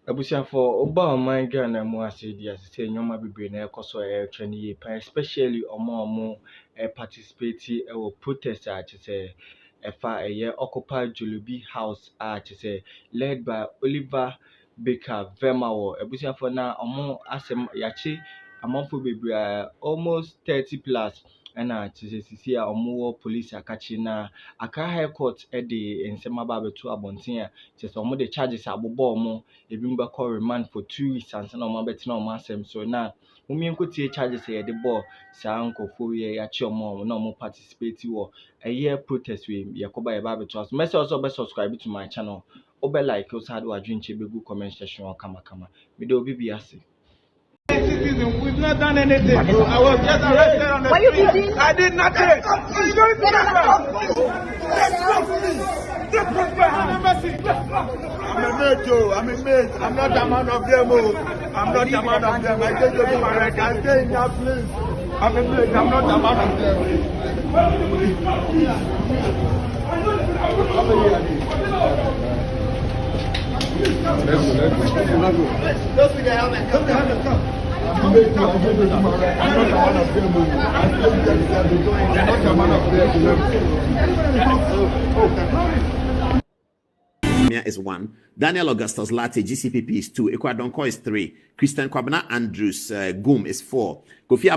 Abusiafo oba oman Ghana mu ase di asese nyoma bebre na ekoso trend ye pan especially omo participate e wo protest a chese efa eye occupy Julubi house a chese led by Oliver Baker Verma wo abusiafo na omo asem yachi amanfo bebre almost 30 plus na chese sisi a omo wo police akachi na Accra High Court de nsema ba beto abonten a chese omo de charges abobo omo ebi mbɛkɔ remand for 2 weeks ansa na ɔmo abɛtena ɔmo asɛm so na mumie nkotie charges a yɛde bɔɔ saa nkɔfoɔ yi yɛakye ɔmo na ɔmo participate wɔ ɛyɛ protest wei yɛkɔba yɛba abɛto aso mɛsɛ ɔsɛ ɔbɛ subscribe to my channel ɔbɛ like ɔsɛ ade wadwenkyɛ bɛgu comment section hɔ kamakama mede obi bi ase. We've not done anything. I was just arrested on the street. I did nothing. I'm a mate, Joe. I'm a mate. I'm not a man of them. I'm not a man of them. I just do my right. I stay in that place. I'm a mate. I'm not a man of them. Is 1. Daniel Augustus Latte, GCPP is 2. Ekwadonko is 3. Christian Kwabena Andrews Goom is 4. Kofi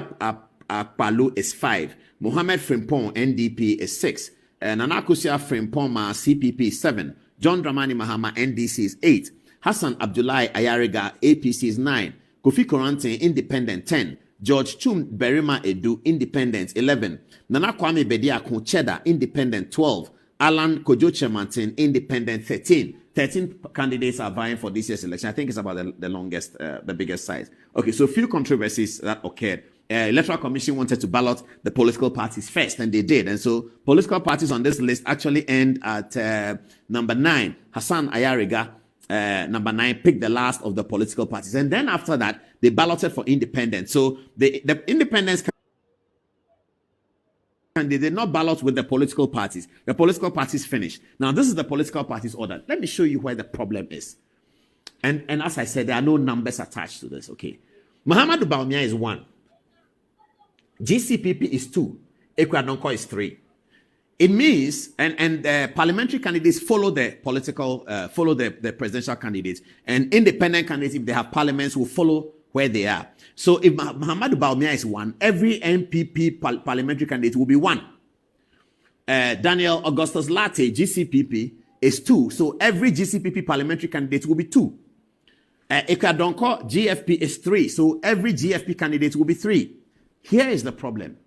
Akpalu is 5. Mohammed Frimpong NDP is 6. Nana Kusia Frimpong Ma CPP is 7. John Dramani Mahama NDC is 8. Hassan Abdullahi Ayariga APC is 9. Kofi Korantin Independent 10. George Chum Berima Edu Independent 11. Nana Kwame Bediako Cheddar Independent 12. Alan Kojo Chemantin Independent 13. 13 candidates are vying for this year's election. I think it's about the longest, the biggest size. Okay, so few controversies that occurred. Electoral Commission wanted to ballot the political parties first, and they did. And so political parties on this list actually end at number 9. Hassan Ayariga, number 9, picked the last of the political parties. And then after that, they balloted for independents. So the independents and they did not ballot with the political parties. The political parties finished. Now, this is the political parties order. Let me show you where the problem is. And as I said, there are no numbers attached to this, okay? Muhammadu Bawumia is 1. GCPP is 2. Ekwadonko is 3. It means, and the parliamentary candidates follow the political, follow the presidential candidates. And independent candidates, if they have parliaments, will follow where they are. So if Muhammadu Bawumia is 1, every MPP parliamentary candidate will be 1. Daniel Augustus Latte, GCPP, is 2. So every GCPP parliamentary candidate will be 2. Ekwadonko, GFP, is 3. So every GFP candidate will be 3. Here is the problem.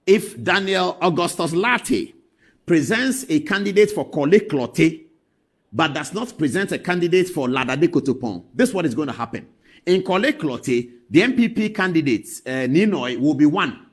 If Daniel Augustus Latte presents a candidate for Kole Klote, but does not present a candidate for Ladade Kotopon, this is what is going to happen. In Kole Klote, the MPP candidates, Ninoy, will be 1.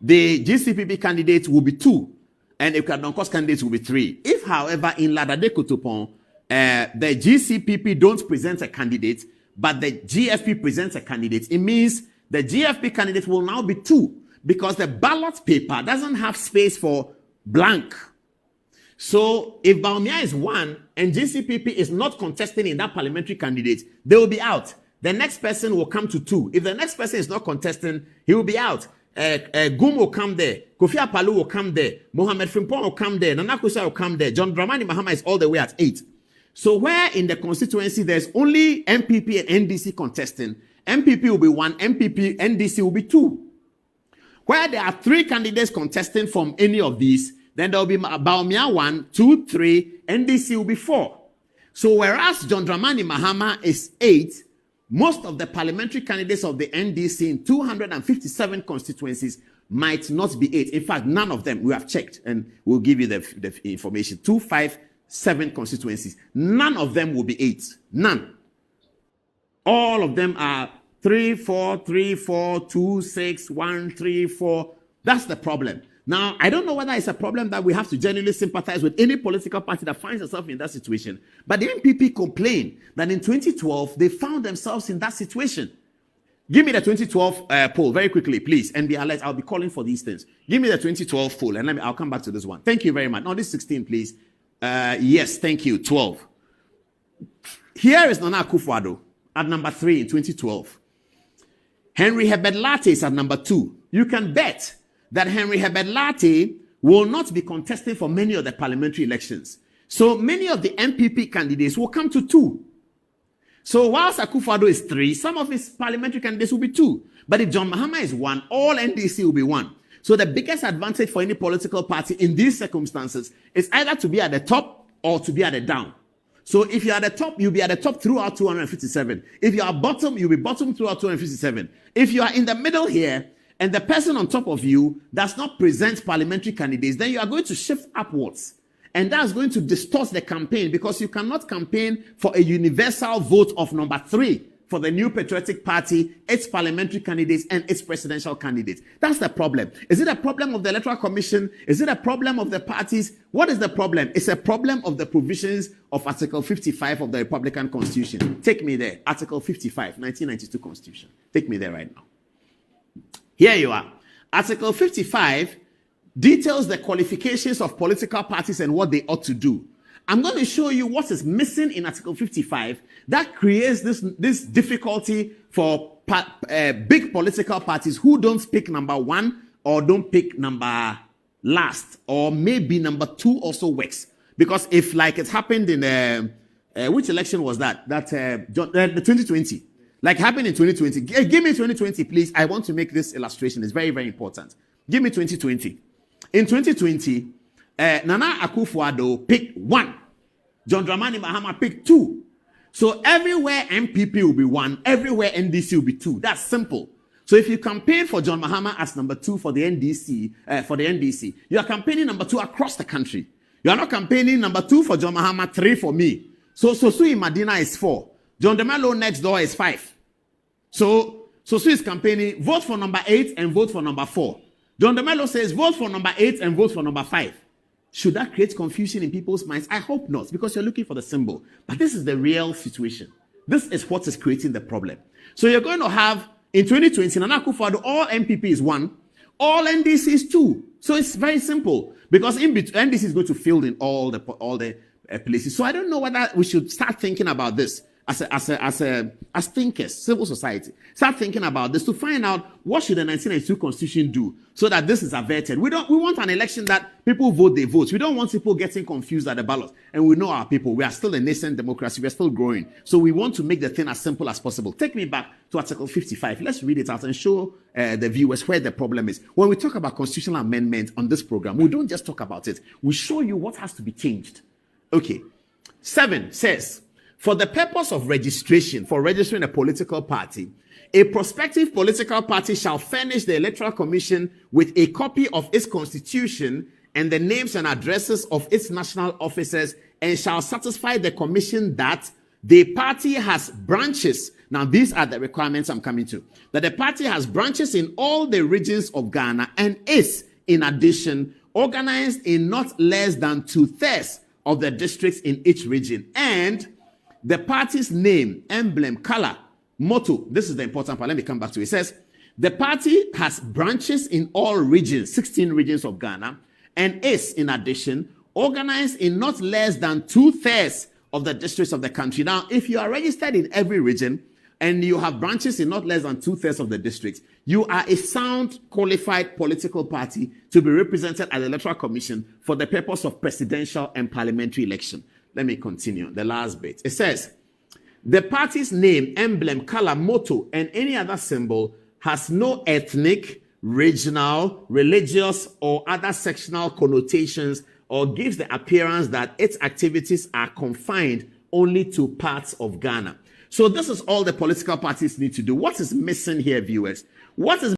The GCPP candidate will be 2. And Ekwadonko's candidates will be 3. If, however, in Ladade Kotopon, the GCPP don't present a candidate, but the GFP presents a candidate, it means the GFP candidate will now be 2. Because the ballot paper doesn't have space for blank. So if Bawumia is 1 and GCPP is not contesting in that parliamentary candidate, they will be out. The next person will come to 2. If the next person is not contesting, he will be out. Goom will come there. Kofi Akpalu will come there. Mohammed Frimpong will come there. Nana Kusa will come there. John Dramani Mahama is all the way at 8. So where in the constituency there's only MPP and NDC contesting, MPP will be 1, NDC will be 2. Where there are 3 candidates contesting from any of these, then there will be Bawumia 1, 2, 3, NDC will be 4. So whereas John Dramani Mahama is 8, most of the parliamentary candidates of the NDC in 257 constituencies might not be 8. In fact, none of them, we have checked, and we'll give you the information. 257 constituencies. None of them will be 8. None. All of them are 3, 4, 3, 4, 2, 6, 1, 3, 4. That's the problem. Now, I don't know whether it's a problem that we have to genuinely sympathize with any political party that finds itself in that situation. But the MPP complained that in 2012, they found themselves in that situation. Give me the 2012 poll very quickly, please. And be alert. I'll be calling for these things. Give me the 2012 poll, and I'll come back to this one. Thank you very much. No, this 16, please. Yes, thank you. 12. Here is Nana Akufo-Addo at number 3 in 2012. Henry Herbert Latte is at number 2. You can bet that Henry Herbert Latte will not be contesting for many of the parliamentary elections. So many of the MPP candidates will come to 2. So whilst Akufo-Addo is 3, some of his parliamentary candidates will be 2. But if John Mahama is 1, all NDC will be 1. So the biggest advantage for any political party in these circumstances is either to be at the top or to be at the down. So if you're at the top, you'll be at the top throughout 257. If you are bottom, you'll be bottom throughout 257. If you are in the middle here, and the person on top of you does not present parliamentary candidates, then you are going to shift upwards. And that's going to distort the campaign, because you cannot campaign for a universal vote of number 3 for the New Patriotic Party, its parliamentary candidates, and its presidential candidates. That's the problem. Is it a problem of the Electoral Commission? Is it a problem of the parties? What is the problem? It's a problem of the provisions of Article 55 of the Republican Constitution. Take me there. Article 55, 1992 Constitution. Take me there right now. Here you are. Article 55 details the qualifications of political parties and what they ought to do. I'm going to show you what is missing in Article 55 that creates this difficulty for big political parties who don't pick number 1 or don't pick number last, or maybe number 2 also works. Because if, like it happened in which election was that? The 2020. Like happened in 2020. Give me 2020, please. I want to make this illustration. It's very, very important. Give me 2020. In 2020, Nana Akufo-Addo picked 1. John Dramani Mahama picked 2. So everywhere MPP will be 1, everywhere NDC will be 2. That's simple. So if you campaign for John Mahama as number 2 for the NDC, you are campaigning number 2 across the country. You are not campaigning number 2 for John Mahama, 3 for me. So Sui Madina is 4. John DeMello next door is 5. So Sui is campaigning, vote for number 8 and vote for number 4. John DeMello says, vote for number 8 and vote for number 5. Should that create confusion in people's minds? I hope not, because you're looking for the symbol. But this is the real situation. This is what is creating the problem. So you're going to have, in 2020, Nana Akufo-Addo, all MPP is 1, all NDC is 2. So it's very simple, because NDC is going to fill in all the places. So I don't know whether we should start thinking about this as thinkers, civil society. Start thinking about this to find out what should the 1992 Constitution do so that this is averted. We want an election that people vote, they vote. We don't want people getting confused at the ballot. And we know our people. We are still a nascent democracy. We're still growing. So we want to make the thing as simple as possible. Take me back to Article 55. Let's read it out and show the viewers where the problem is. When we talk about constitutional amendment on this program, we don't just talk about it. We show you what has to be changed. Okay. 7 says, for the purpose of registration, for registering a political party, a prospective political party shall furnish the Electoral Commission with a copy of its constitution and the names and addresses of its national officers, and shall satisfy the commission that the party has branches. Now, these are the requirements I'm coming to. That the party has branches in all the regions of Ghana and is, in addition, organized in not less than 2/3 of the districts in each region. And the party's name, emblem, color, motto. This is the important part. Let me come back to it. It says, the party has branches in all regions, 16 regions of Ghana, and is, in addition, organized in not less than 2/3 of the districts of the country. Now, if you are registered in every region and you have branches in not less than 2/3 of the districts, you are a sound, qualified political party to be represented at the Electoral Commission for the purpose of presidential and parliamentary election. Let me continue. The last bit. It says, the party's name, emblem, color, motto, and any other symbol has no ethnic, regional, religious, or other sectional connotations, or gives the appearance that its activities are confined only to parts of Ghana. So this is all the political parties need to do. What is missing here, viewers? What is